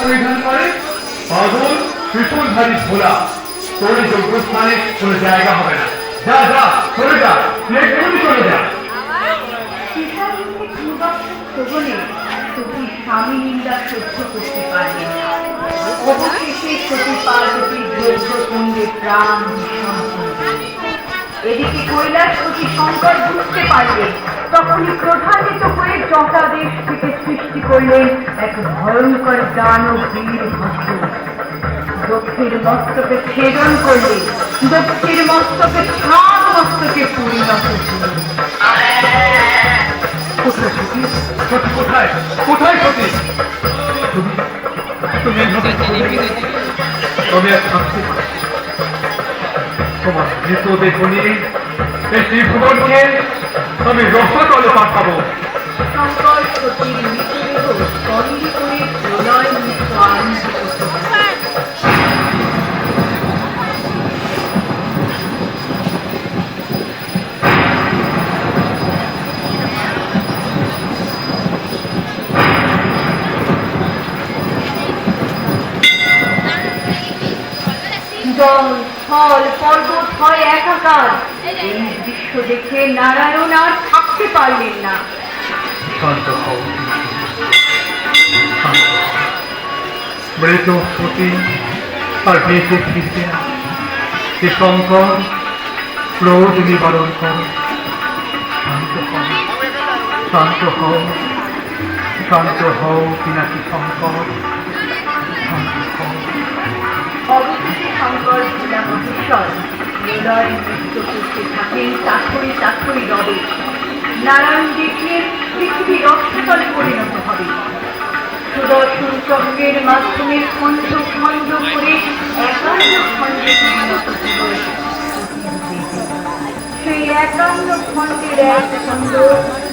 পরিধান করে পাগল ত্রিশূলধারী ভোলা তোর যজ্ঞস্থানে কোনো জায়গা হবে না। যা যা চলে যা, এক্ষুনি চলে যা। স্বামী নিন্দা সহ্য করতে পারলেন না। অবশেষে সতী পার্বতীর যজ্ঞকুণ্ডে প্রাণ বিসর্জন দিলেন। এদিকে কৈলাসপতি শঙ্কর বুঝতে পারলেন, তখনই ক্রোধান্বিত হয়ে জটাদেশ থেকে সৃষ্টি করলেন এক ভয়ঙ্কর দানব বীরভদ্র। দক্ষির মস্তকে ছেদন করলেন, দক্ষির মস্তকে সাত মস্তকে পরিণত হলেন। কোথায় সতী? সতী কোথায়? কোথায় সতী? তুমি আমি আর থাকতে পারি। তোমার মৃতদেহ নিয়ে এই ত্রিভুবনকে আমি রসাতলে পাঠাবো। শঙ্কর সতীর মৃতদেহ তৈরি করে প্রলয় নৃত্য আরম্ভ করতে জল স্থল পর্বত হয় একাকার। এই দৃশ্য দেখে নারায়ণ আর থাকতে পারলেন না। শান্ত হও, মৃত সতী আর বেঁচে ফিরছে না। সে শঙ্কর ক্রোধ নিবারণ করো। শান্ত হও, শান্ত হও, শান্ত হও পিনাকি শঙ্কর, শান্ত হও। অবশেষে শঙ্কর ভোলা মহেশ্বর প্রলয় নৃত্য করতে থাকেন চাকরি চাকরি রবে। নারায়ণ দেখলেন পৃথিবী রসাতলে পরিণত হবে। সুদর্শন চক্রের মাধ্যমে খণ্ড খণ্ড করে একান্ন খণ্ডে পরিণত হল। সেই একান্ন খণ্ডের এক খণ্ড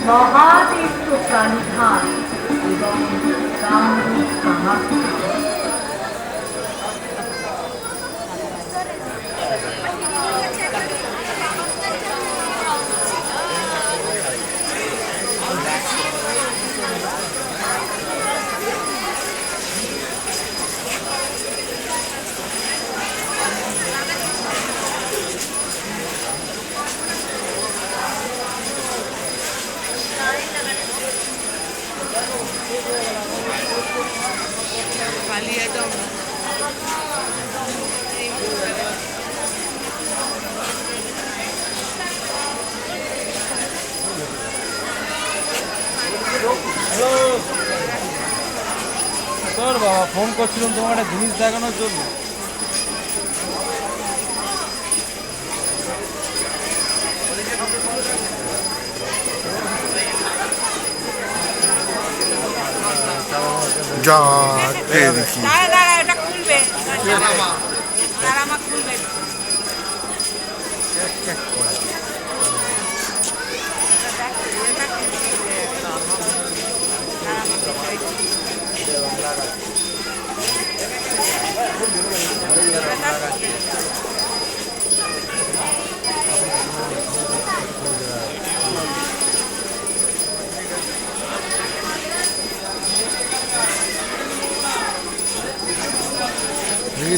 মহাতীর্থ প্রাণিধান এবং কামরূপ কামাখ্যা। তোর বাবা ফোন করছিলাম তোমার একটা জিনিস দেখানোর জন্য। যা দেখি এটা খুলবে খুলবে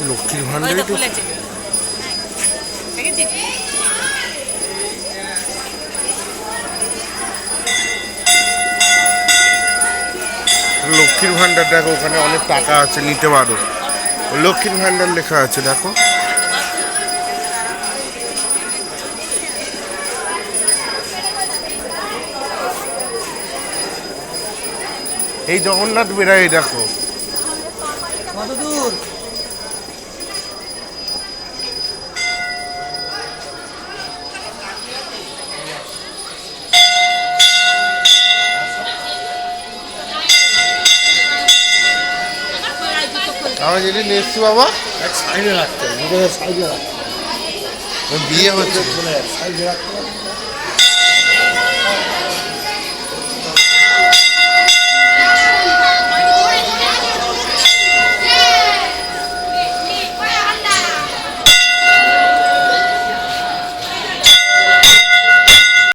লক্ষ্মীর ভান্ডারে তো লক্ষ্মীর ভান্ডার দেখো, ওখানে অনেক টাকা আছে, নিতে পারো। লক্ষ্মীর ভান্ডার লেখা আছে দেখো। এই জগন্নাথ বেড়াই দেখো। কত দূর? আমি যেটি নিচ্ছি বাবা, এক সাইডে রাখতে হবে, সাইডে রাখতে হবে। বিয়ে হচ্ছে সাইডে রাখতে হবে।